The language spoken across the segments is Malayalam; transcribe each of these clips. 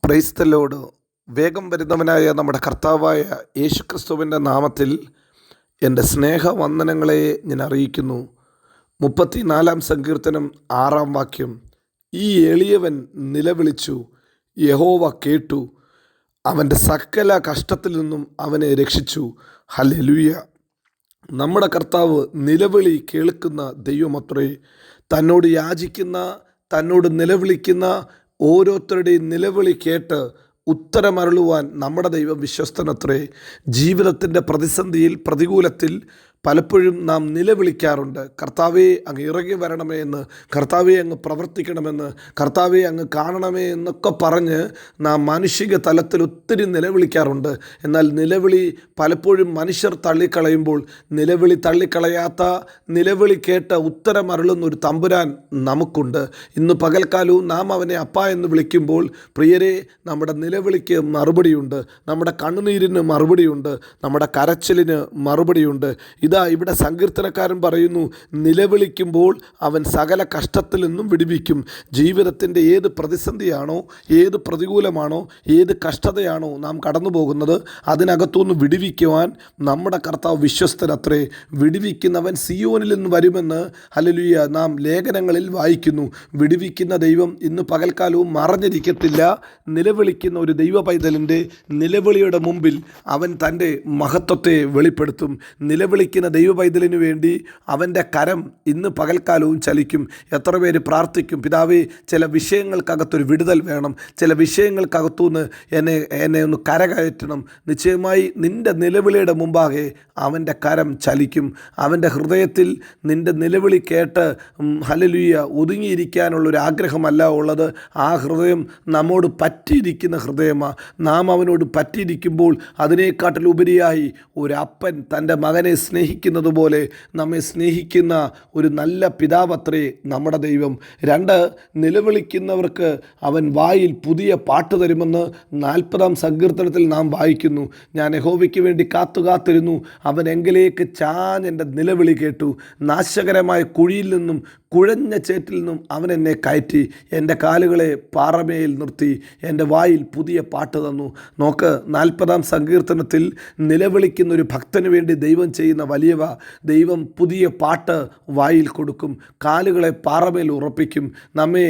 Praise the Lord. വേഗം വരുന്നവനായ നമ്മുടെ കർത്താവായ യേശുക്രിസ്തുവിൻ്റെ നാമത്തിൽ എൻ്റെ സ്നേഹവന്ദനങ്ങളെ ഞാൻ അറിയിക്കുന്നു. 34 സങ്കീർത്തനം 6 വാക്യം. ഈ എളിയവൻ നിലവിളിച്ചു, യഹോവ കേട്ടു, അവൻ്റെ സകല കഷ്ടത്തിൽ നിന്നും അവനെ രക്ഷിച്ചു. ഹല്ലേലൂയ. നമ്മുടെ കർത്താവ് നിലവിളി കേൾക്കുന്ന ദൈവമത്രേ. തന്നോട് യാചിക്കുന്ന, തന്നോട് നിലവിളിക്കുന്ന ഓരോരുത്തരുടെയും നിലവിളി കേട്ട് ഉത്തരമരുളുവാൻ നമ്മുടെ ദൈവം വിശ്വസ്തനത്രേ. ജീവിതത്തിൻ്റെ പ്രതിസന്ധിയിൽ, പ്രതികൂലത്തിൽ പലപ്പോഴും നാം നിലവിളിക്കാറുണ്ട്. കർത്താവേ, അങ്ങ് ഇറങ്ങി വരണമേ എന്ന്, കർത്താവേ, അങ്ങ് പ്രവർത്തിക്കണമെന്ന്, കർത്താവേ, അങ്ങ് കാണണമേ എന്നൊക്കെ പറഞ്ഞ് നാം മാനുഷിക തലത്തിൽ ഒത്തിരി നിലവിളിക്കാറുണ്ട്. എന്നാൽ നിലവിളി പലപ്പോഴും മനുഷ്യർ തള്ളിക്കളയുമ്പോൾ, നിലവിളി തള്ളിക്കളയാത്ത, നിലവിളി കേട്ട് ഉത്തരമരുളുന്ന ഒരു തമ്പുരാൻ നമുക്കുണ്ട്. ഇന്ന് പകൽക്കാലവും നാം അവനെ അപ്പ എന്ന് വിളിക്കുമ്പോൾ, പ്രിയരെ, നമ്മുടെ നിലവിളിക്ക് മറുപടിയുണ്ട്, നമ്മുടെ കണ്ണുനീരിന് മറുപടിയുണ്ട്, നമ്മുടെ കരച്ചിലിന് മറുപടിയുണ്ട്. ഇതാ ഇവിടെ സങ്കീർത്തനക്കാരൻ പറയുന്നു, നിലവിളിക്കുമ്പോൾ അവൻ സകല കഷ്ടത്തിൽ നിന്നും വിടുവിക്കും. ജീവിതത്തിൻ്റെ ഏത് പ്രതിസന്ധിയാണോ, ഏത് പ്രതികൂലമാണോ, ഏത് കഷ്ടതയാണോ നാം കടന്നു പോകുന്നത്, അതിനകത്തുനിന്ന് വിടുവിക്കുവാൻ നമ്മുടെ കർത്താവ് വിശ്വസ്തനത്രേ. വിടുവിക്കുന്നവൻ സിയോനിൽ നിന്ന് വരുമെന്ന് ഹല്ലേലൂയ നാം ലേഖനങ്ങളിൽ വായിക്കുന്നു. വിടുവിക്കുന്ന ദൈവം ഇന്ന് പകൽക്കാലവും മറഞ്ഞിരിക്കത്തില്ല. നിലവിളിക്കുന്ന ഒരു ദൈവ പൈതലിൻ്റെ നിലവിളിയുടെ മുമ്പിൽ അവൻ തൻ്റെ മഹത്വത്തെ വെളിപ്പെടുത്തും. നിലവിളിക്കുന്ന ദൈവ പൈതലിനു വേണ്ടി അവൻ്റെ കരം ഇന്ന് പകൽക്കാലവും ചലിക്കും. എത്ര പേര് പ്രാർത്ഥിക്കും, പിതാവേ, ചില വിഷയങ്ങൾക്കകത്തൊരു വിടുതൽ വേണം, ചില വിഷയങ്ങൾക്കകത്തുനിന്ന് എന്നെ ഒന്ന് കരകയറ്റണം. നിശ്ചയമായി നിൻ്റെ നിലവിളിയുടെ മുമ്പാകെ അവൻ്റെ കരം ചലിക്കും. അവൻ്റെ ഹൃദയത്തിൽ നിൻ്റെ നിലവിളി കേട്ട് ഹല്ലേലൂയ ഒതുങ്ങിയിരിക്കാനുള്ളൊരു ആഗ്രഹമല്ല ഉള്ളത്. ആ ഹൃദയം നമ്മോട് പറ്റിയിരിക്കുന്ന ഹൃദയമാണ്. നാം അവനോട് പറ്റിയിരിക്കുമ്പോൾ അതിനേക്കാട്ടിലുപരിയായി ഒരപ്പൻ തൻ്റെ മകനെ സ്നേഹിക്കുന്നത് പോലെ നമ്മെ സ്നേഹിക്കുന്ന ഒരു നല്ല പിതാവത്രേ നമ്മുടെ ദൈവം. 2, നിലവിളിക്കുന്നവർക്ക് അവൻ വായിൽ പുതിയ പാട്ട് തരുമെന്ന് 40 സങ്കീർത്തനത്തിൽ നാം വായിക്കുന്നു. ഞാൻ യഹോവയ്ക്ക് വേണ്ടി കാത്തുകാത്തിരുന്നു, അവൻ എങ്കിലേക്ക് ചാഞ്ഞെൻ്റെ നിലവിളി കേട്ടു. നാശകരമായ കുഴിയിൽ നിന്നും, കുഴഞ്ഞ ചേറ്റിൽ നിന്നും അവൻ എന്നെ കയറ്റി, എൻ്റെ കാലുകളെ പാറമേൽ നിർത്തി, എൻ്റെ വായിൽ പുതിയ പാട്ട് തന്നു. നോക്ക്, 40 സങ്കീർത്തനത്തിൽ നിലവിളിക്കുന്ന ഒരു ഭക്തന് വേണ്ടി ദൈവം ചെയ്യുന്ന വലിയവ. ദൈവം പുതിയ പാട്ട് വായിൽ കൊടുക്കും, കാലുകളെ പാറമേൽ ഉറപ്പിക്കും, നമ്മെ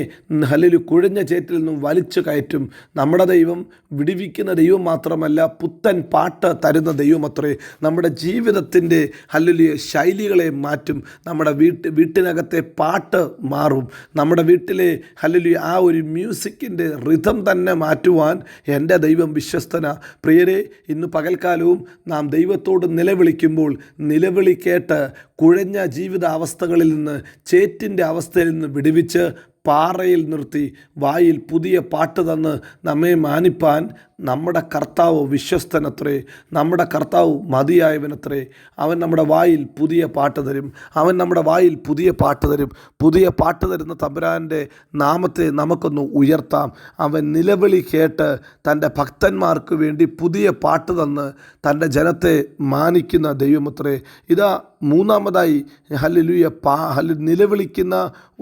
ഹല്ലേലൂയ കുഴഞ്ഞ ചേറ്റിൽ നിന്നും വലിച്ചു കയറ്റും. നമ്മുടെ ദൈവം വിടുവിക്കുന്ന ദൈവം മാത്രമല്ല, പുത്തൻ പാട്ട് തരുന്ന ദൈവമത്രേ. നമ്മുടെ ജീവിതത്തിൻ്റെ ഹല്ലേലൂയ ശൈലികളെ മാറ്റും. നമ്മുടെ വീട്ടിനകത്തെ പാട്ട് മാറും. നമ്മുടെ വീട്ടിലെ ഹല്ലേലൂയ ആ ഒരു മ്യൂസിക്കിൻ്റെ റിഥം തന്നെ മാറ്റുവാൻ എൻ്റെ ദൈവം വിശ്വസ്തന. പ്രിയരെ, ഇന്ന് പകൽക്കാലവും നാം ദൈവത്തോട് നിലവിളിക്കുമ്പോൾ, നിലവിളി കേട്ട് കുഴഞ്ഞ ജീവിത അവസ്ഥകളിൽ നിന്ന്, ചേറ്റിൻ്റെ അവസ്ഥയിൽ നിന്ന് വിടുവിച്ച് പാറയിൽ നിർത്തി വായിൽ പുതിയ പാട്ട് തന്ന് നമ്മെ മാനിപ്പാൻ നമ്മുടെ കർത്താവ് വിശ്വസ്തനത്രേ. നമ്മുടെ കർത്താവ് മതിയായവനത്രേ. അവൻ നമ്മുടെ വായിൽ പുതിയ പാട്ട് തരും. അവൻ നമ്മുടെ വായിൽ പുതിയ പാട്ട് തരും. പുതിയ പാട്ട് തരുന്ന തമ്പുരാൻ്റെ നാമത്തെ നമുക്കൊന്ന് ഉയർത്താം. അവൻ നിലവിളി കേട്ട് തൻ്റെ ഭക്തന്മാർക്ക് വേണ്ടി പുതിയ പാട്ട് തന്ന് തൻ്റെ ജനത്തെ മാനിക്കുന്ന ദൈവമത്രേ. ഇതാ മൂന്നാമതായി ഹല്ലേലൂയ നിലവിളിക്കുന്ന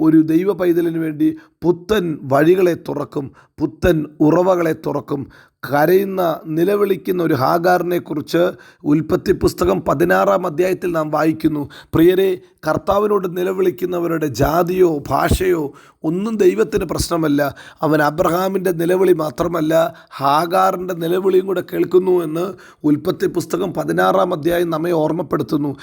ഒരു ദൈവ പൈതലിന് വേണ്ടി പുത്തൻ വഴികളെ തുറക്കും, പുത്തൻ ഉറവകളെ തുറക്കും. കരയുന്ന, നിലവിളിക്കുന്ന ഒരു ഹാഗാറിനെ കുറിച്ച് ഉൽപ്പത്തി പുസ്തകം 16 അധ്യായത്തിൽ നാം വായിക്കുന്നു. പ്രിയരെ, കർത്താവിനോട് നിലവിളിക്കുന്നവരുടെ ജാതിയോ ഭാഷയോ ഒന്നും ദൈവത്തിന് പ്രശ്നമല്ല. അവൻ അബ്രഹാമിൻ്റെ നിലവിളി മാത്രമല്ല, ഹാഗാറിൻ്റെ നിലവിളിയും കൂടെ കേൾക്കുന്നു എന്ന് ഉൽപ്പത്തി പുസ്തകം 16 അധ്യായം നമ്മെ ഓർമ്മപ്പെടുത്തുന്നു.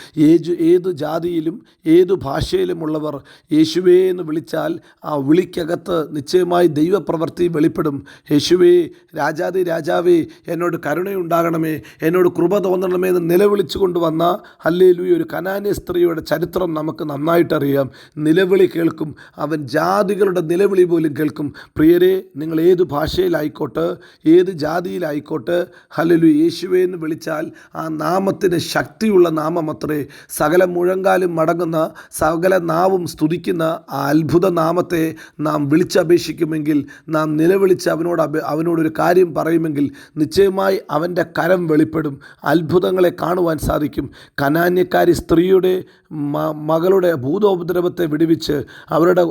ഏതു ജാതിയിലും ഏതു ഭാഷയിലുമുള്ളവർ യേശുവേ എന്ന് വിളിച്ചാൽ ആ വിളിക്കകത്ത് നിശ്ചയമായി ദൈവപ്രവൃത്തി വെളിപ്പെടും. യേശുവേ, രാജാവേ, എന്നോട് കരുണയുണ്ടാകണമേ, എന്നോട് കൃപ തോന്നണമേ എന്ന് നിലവിളിച്ചു കൊണ്ടുവന്ന ഹല്ലേലൂയ ഒരു കനാന്യ സ്ത്രീയുടെ ചരിത്രം നമുക്ക് നന്നായിട്ടറിയാം. നിലവിളി കേൾക്കും. അവൻ ജാതികളുടെ നിലവിളി പോലും കേൾക്കും. പ്രിയരെ, നിങ്ങൾ ഏത് ഭാഷയിലായിക്കോട്ടെ, ഏത് ജാതിയിലായിക്കോട്ടെ, ഹല്ലേലൂയ യേശുവേ എന്ന് വിളിച്ചാൽ ആ നാമത്തിന് ശക്തിയുള്ള നാമമത്രേ. സകല മുഴങ്കാലും മടങ്ങുന്ന, സകല നാവും സ്തുതിക്കുന്ന ആ അത്ഭുത നാമത്തെ നാം വിളിച്ചപേക്ഷിക്കുമെങ്കിൽ, നാം നിലവിളിച്ച് അവനോടൊരു കാര്യം പറയുമെങ്കിൽ നിശ്ചയമായി അവൻ്റെ കരം വെളിപ്പെടും. അത്ഭുതങ്ങളെ കാണുവാൻ സാധിക്കും. കനാന്യക്കാരി സ്ത്രീയുടെ മകളുടെ ഭൂതോപദ്രവത്തെ വിടുവിച്ച്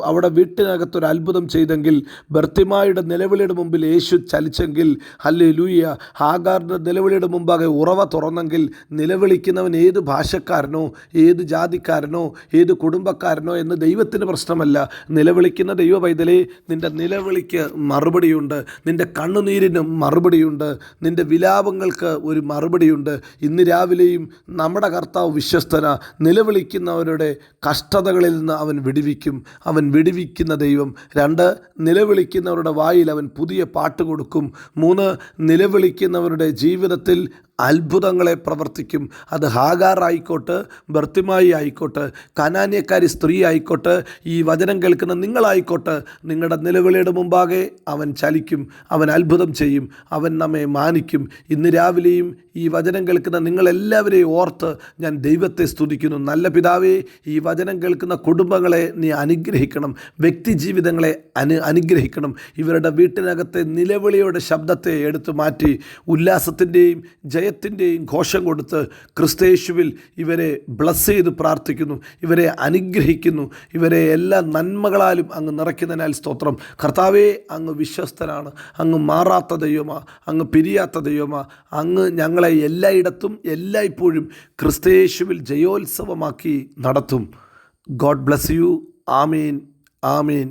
അവിടെ വീട്ടിനകത്തൊരു അത്ഭുതം ചെയ്തെങ്കിൽ, ബർത്തിമായുടെ നിലവിളിയുടെ മുമ്പിൽ യേശു ചലിച്ചെങ്കിൽ, ഹല്ലേലൂയ, ഹാഗാറിൻ്റെ നിലവിളിയുടെ മുമ്പാകെ ഉറവ തുറന്നെങ്കിൽ, നിലവിളിക്കുന്നവൻ ഏത് ഭാഷക്കാരനോ ഏത് ജാതിക്കാരനോ ഏത് കുടുംബക്കാരനോ എന്ന് ദൈവത്തിന് പ്രശ്നമല്ല. നിലവിളിക്കുന്ന ദൈവ പൈതലേ, നിൻ്റെ നിലവിളിക്ക് മറുപടിയുണ്ട്, നിൻ്റെ കണ്ണുനീരിനും മറുപടിയുണ്ട്, നിൻ്റെ വിലാപങ്ങൾക്ക് ഒരു മറുപടിയുണ്ട്. ഇന്ന് രാവിലെയും നമ്മുടെ കർത്താവ് വിശ്വസ്തന. നിലവിളിക്കുന്നവരുടെ കഷ്ടതകളിൽ നിന്ന് അവൻ വിടുവിക്കും. അവൻ വിടുവിക്കുന്ന ദൈവം. 2, നിലവിളിക്കുന്നവരുടെ വായിൽ അവൻ പുതിയ പാട്ട് കൊടുക്കും. 3, നിലവിളിക്കുന്നവരുടെ ജീവിതത്തിൽ അത്ഭുതങ്ങളെ പ്രവർത്തിക്കും. അത് ഹാഗാർ ആയിക്കോട്ടെ, ബർത്തിമായി ആയിക്കോട്ടെ, കനാന്യക്കാരി സ്ത്രീ ആയിക്കോട്ടെ, ഈ വചനം കേൾക്കുന്ന നിങ്ങളായിക്കോട്ടെ, നിങ്ങളുടെ നിലവിളിയുടെ മുമ്പാകെ അവൻ ചലിക്കും. അവൻ അത്ഭുതം ചെയ്യും. അവൻ നമ്മെ മാനിക്കും. ഇന്ന് രാവിലെയും ഈ വചനം കേൾക്കുന്ന നിങ്ങളെല്ലാവരെയും ഓർത്ത് ഞാൻ ദൈവത്തെ സ്തുതിക്കുന്നു. നല്ല പിതാവേ, ഈ വചനം കേൾക്കുന്ന കുടുംബങ്ങളെ നീ അനുഗ്രഹിക്കണം. വ്യക്തി ജീവിതങ്ങളെ അനുഗ്രഹിക്കണം. ഇവരുടെ വീട്ടിനകത്തെ നിലവിളിയുടെ ശബ്ദത്തെ എടുത്തു മാറ്റി ഉല്ലാസത്തിൻ്റെയും ജയത്തിൻ്റെയും ഘോഷം കൊടുത്ത് ക്രിസ്തയേശുവിൽ ഇവരെ ബ്ലസ് ചെയ്ത് പ്രാർത്ഥിക്കുന്നു. ഇവരെ അനുഗ്രഹിക്കുന്നു. ഇവരെ എല്ലാ നന്മകളാലും അങ്ങ് നിറയ്ക്കുന്നതിനാൽ സ്തോത്രം. കർത്താവേ, അങ്ങ് വിശ്വസ്തനാണ്. അങ്ങ് മാറാത്ത ദൈവമാ. അങ്ങ് പിരിയാത്ത ദൈവമാ. അങ്ങ് ഞങ്ങളെ എല്ലായിടത്തും എല്ലായ്പ്പോഴും ക്രിസ്തയേശുവിൽ ജയോത്സവമാക്കി നടത്തും. God bless you. Amin, Amin.